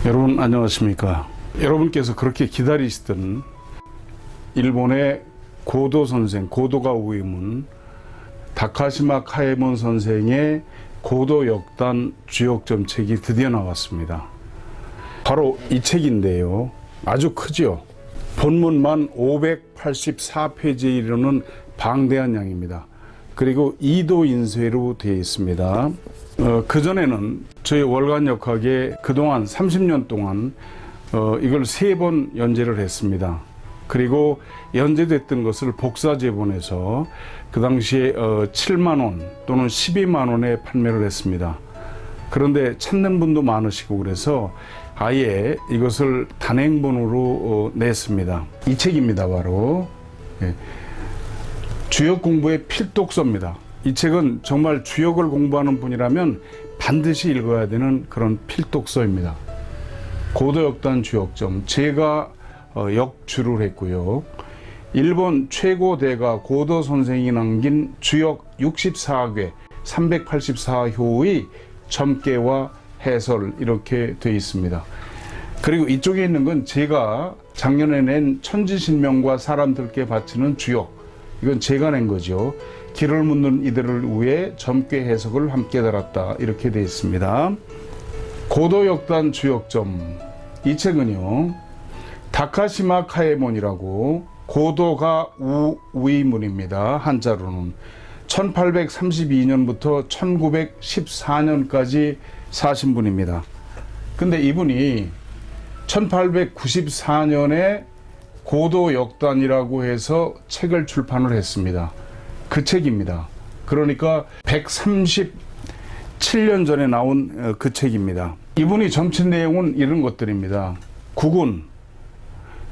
여러분 안녕하십니까. 여러분께서 그렇게 기다리시던 일본의 고도 선생, 고도가 우이문 다카시마 카에몬 선생의 고도 역단 주역점 책이 드디어 나왔습니다. 바로 이 책인데요, 아주 크죠. 본문만 584페이지에 이르는 방대한 양입니다. 그리고 2도 인쇄로 되어 있습니다. 그전에는 저희 월간역학에 그동안 30년 동안 이걸 3번 연재를 했습니다. 그리고 연재됐던 것을 복사 재본해서 그 당시에 7만원 또는 12만원에 판매를 했습니다. 그런데 찾는 분도 많으시고 그래서 아예 이것을 단행본으로 냈습니다. 이 책입니다. 바로 주역 공부의 필독서입니다. 이 책은 정말 주역을 공부하는 분이라면 반드시 읽어야 되는 그런 필독서입니다. 고도역단 주역점, 제가 역주를 했고요. 일본 최고 대가 고도 선생이 남긴 주역 64괴 384효의 점괘와 해설 이렇게 되어 있습니다. 그리고 이쪽에 있는 건 제가 작년에 낸 천지신명과 사람들께 바치는 주역, 이건 제가 낸 거죠. 길을 묻는 이들을 위해 점괘 해석을 함께 달았다 이렇게 되어 있습니다. 고도역단 주역점, 이 책은요 다카시마 카에몬이라고 고도가 우이문입니다. 한자로는 1832년부터 1914년까지 사신 분입니다. 근데 이분이 1894년에 고도역단이라고 해서 책을 출판을 했습니다. 그 책입니다. 그러니까 137년 전에 나온 그 책입니다. 이분이 점친 내용은 이런 것들입니다. 국운,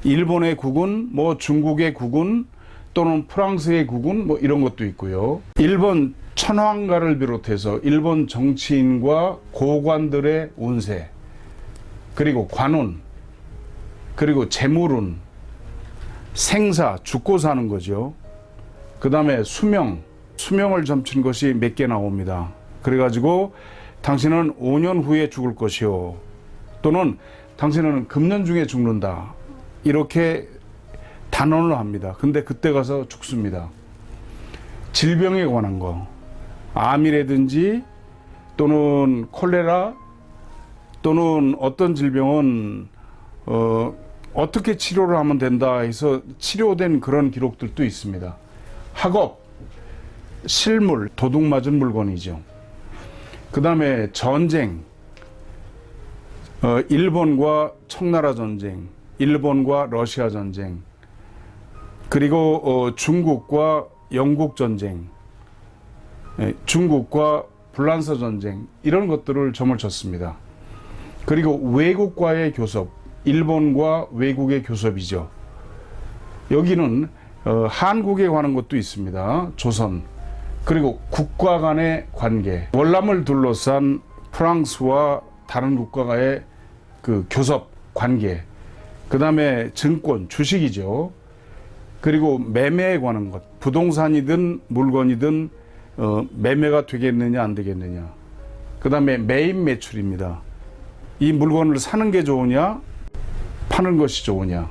일본의 국운, 중국의 국운, 또는 프랑스의 국운, 이런 것도 있고요. 일본 천황가를 비롯해서 일본 정치인과 고관들의 운세, 그리고 관운, 그리고 재물운, 생사, 죽고 사는 거죠. 그 다음에 수명을 점친 것이 몇 개 나옵니다. 그래가지고 당신은 5년 후에 죽을 것이요, 또는 당신은 금년 중에 죽는다, 이렇게 단언을 합니다. 근데 그때 가서 죽습니다. 질병에 관한 거, 암이라든지 또는 콜레라 또는 어떤 질병은 어떻게 치료를 하면 된다 해서 치료된 그런 기록들도 있습니다. 학업, 실물, 도둑 맞은 물건이죠. 그 다음에 전쟁, 일본과 청나라 전쟁, 일본과 러시아 전쟁, 그리고 중국과 영국 전쟁, 중국과 불란서 전쟁, 이런 것들을 점을 쳤습니다. 그리고 외국과의 교섭, 일본과 외국의 교섭이죠. 여기는 한국에 관한 것도 있습니다. 조선, 그리고 국가 간의 관계, 월남을 둘러싼 프랑스와 다른 국가와의 그 교섭 관계, 그 다음에 증권, 주식이죠. 그리고 매매에 관한 것, 부동산이든 물건이든 매매가 되겠느냐 안 되겠느냐. 그 다음에 매입 매출입니다. 이 물건을 사는 게 좋으냐 파는 것이 좋으냐.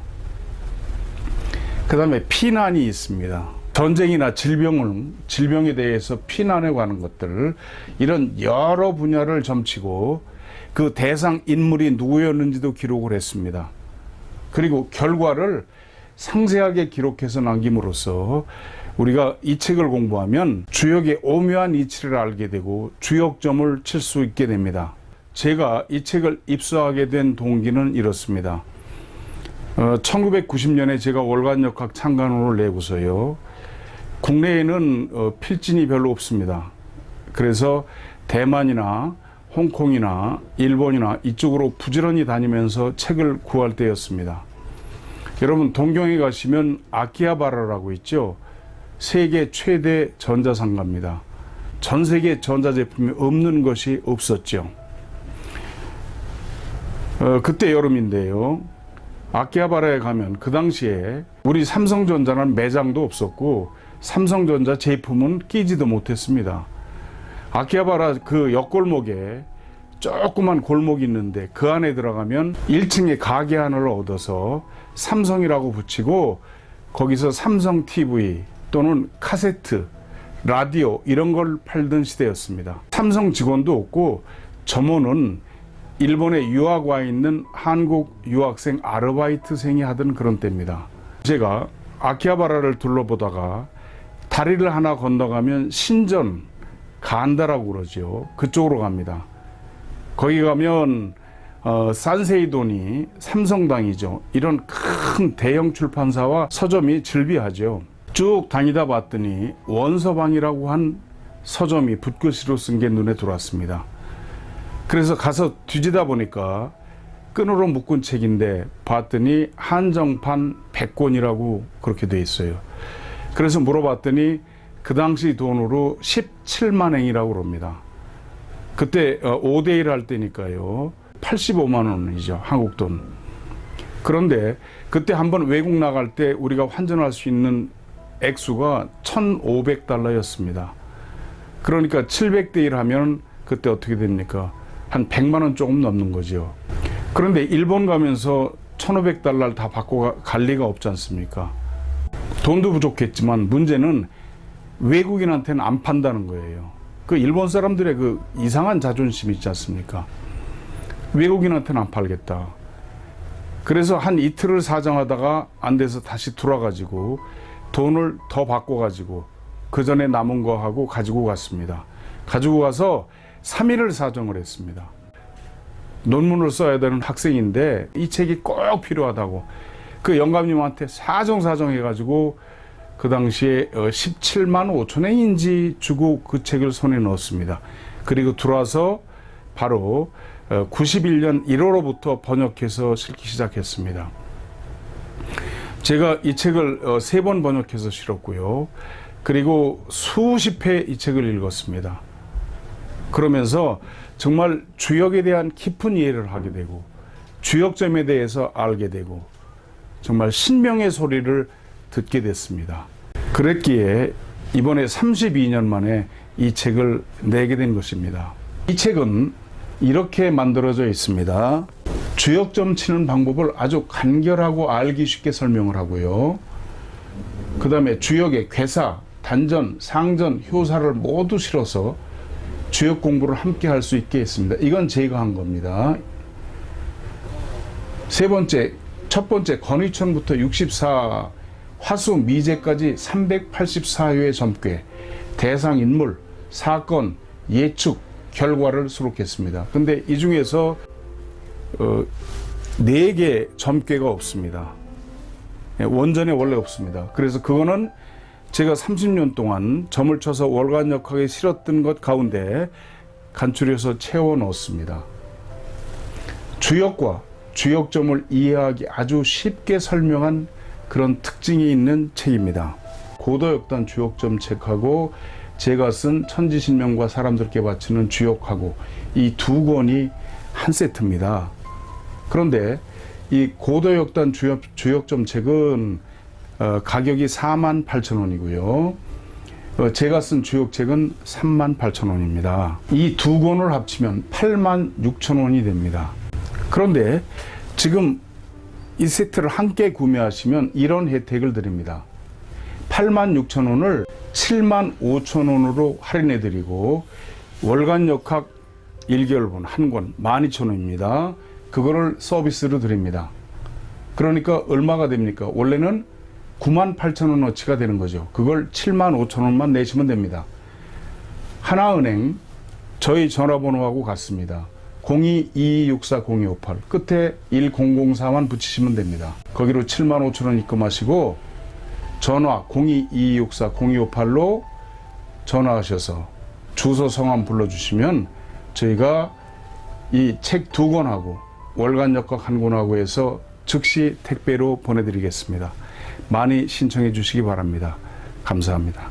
그 다음에 피난이 있습니다. 전쟁이나 질병에 대해서 피난에 관한 것들, 이런 여러 분야를 점치고 그 대상 인물이 누구였는지도 기록을 했습니다. 그리고 결과를 상세하게 기록해서 남김으로써 우리가 이 책을 공부하면 주역의 오묘한 이치를 알게 되고 주역점을 칠 수 있게 됩니다. 제가 이 책을 입수하게 된 동기는 이렇습니다. 1990년에 제가 월간역학 창간호를 내고서요, 국내에는 필진이 별로 없습니다. 그래서 대만이나 홍콩이나 일본이나 이쪽으로 부지런히 다니면서 책을 구할 때였습니다. 여러분 동경에 가시면 아키하바라라고 있죠. 세계 최대 전자상가입니다. 전 세계 전자제품이 없는 것이 없었죠. 그때 여름인데요, 아키하바라에 가면 그 당시에 우리 삼성전자는 매장도 없었고 삼성전자 제품은 끼지도 못했습니다. 아키하바라 그 옆골목에 조그만 골목이 있는데 그 안에 들어가면 1층에 가게 하나를 얻어서 삼성이라고 붙이고 거기서 삼성 TV 또는 카세트, 라디오 이런 걸 팔던 시대였습니다. 삼성 직원도 없고 점원은 일본에 유학 와 있는 한국 유학생 아르바이트생이 하던 그런 때입니다. 제가 아키하바라를 둘러보다가 다리를 하나 건너가면 신전 간다라고 그러죠. 그쪽으로 갑니다. 거기 가면 산세이돈이 삼성당이죠. 이런 큰 대형 출판사와 서점이 즐비하죠. 쭉 다니다 봤더니 원서방이라고 한 서점이 붓글씨로 쓴 게 눈에 들어왔습니다. 그래서 가서 뒤지다 보니까 끈으로 묶은 책인데 봤더니 한정판 100권이라고 그렇게 돼 있어요. 그래서 물어봤더니 그 당시 돈으로 17만 엔이라고 그럽니다. 그때 5대1 할 때니까요. 85만 원이죠. 한국 돈. 그런데 그때 한번 외국 나갈 때 우리가 환전할 수 있는 액수가 1,500달러였습니다. 그러니까 700대1 하면 그때 어떻게 됩니까? 한 100만 원 조금 넘는 거죠. 그런데 일본 가면서 1,500달러를 다 받고 갈 리가 없지 않습니까? 돈도 부족했지만 문제는 외국인한테는 안 판다는 거예요. 그 일본 사람들의 그 이상한 자존심이 있지 않습니까? 외국인한테는 안 팔겠다. 그래서 한 이틀을 사정하다가 안 돼서 다시 돌아가지고 돈을 더 바꿔가지고 그 전에 남은 거 하고 가지고 갔습니다. 가지고 가서 3일을 사정을 했습니다. 논문을 써야 되는 학생인데 이 책이 꼭 필요하다고 그 영감님한테 사정해가지고 그 당시에 17만 5천 엔인지 주고 그 책을 손에 넣었습니다. 그리고 들어와서 바로 91년 1월로부터 번역해서 실기 시작했습니다. 제가 이 책을 3번 번역해서 실었고요. 그리고 수십 회 이 책을 읽었습니다. 그러면서 정말 주역에 대한 깊은 이해를 하게 되고 주역점에 대해서 알게 되고 정말 신명의 소리를 듣게 됐습니다. 그랬기에 이번에 32년 만에 이 책을 내게 된 것입니다. 이 책은 이렇게 만들어져 있습니다. 주역점 치는 방법을 아주 간결하고 알기 쉽게 설명을 하고요. 그 다음에 주역의 괴사, 단전, 상전, 효사를 모두 실어서 주역 공부를 함께 할 수 있게 했습니다. 이건 제가 한 겁니다. 첫 번째 건의천부터 64 화수 미제까지 384회의 점괘, 대상 인물, 사건, 예측, 결과를 수록했습니다. 근데 이 중에서 4개 점괘가 없습니다. 원전에 원래 없습니다. 그래서 그거는 제가 30년 동안 점을 쳐서 월간역학에 실었던 것 가운데 간추려서 채워 넣었습니다. 주역과 주역점을 이해하기 아주 쉽게 설명한 그런 특징이 있는 책입니다. 고도역단 주역점 책하고 제가 쓴 천지신명과 사람들께 바치는 주역하고 이 2권이 한 세트입니다. 그런데 이 고도역단 주역점 책은 가격이 48,000원이고요. 제가 쓴 주역책은 38,000원입니다. 이 2권을 합치면 86,000원이 됩니다. 그런데 지금 이 세트를 함께 구매하시면 이런 혜택을 드립니다. 86,000원을 75,000원으로 할인해 드리고 월간역학 1개월분 한 권 12,000원입니다. 그거를 서비스로 드립니다. 그러니까 얼마가 됩니까? 원래는 98,000원어치가 되는 거죠. 그걸 75,000원만 내시면 됩니다. 하나은행 저희 전화번호하고 같습니다. 02-2264-0258 끝에 1004만 붙이시면 됩니다. 거기로 75,000원 입금하시고 전화 02-2264-0258로 전화하셔서 주소 성함 불러주시면 저희가 이 책 2권하고 월간역학 1권하고 해서 즉시 택배로 보내드리겠습니다. 많이 신청해 주시기 바랍니다. 감사합니다.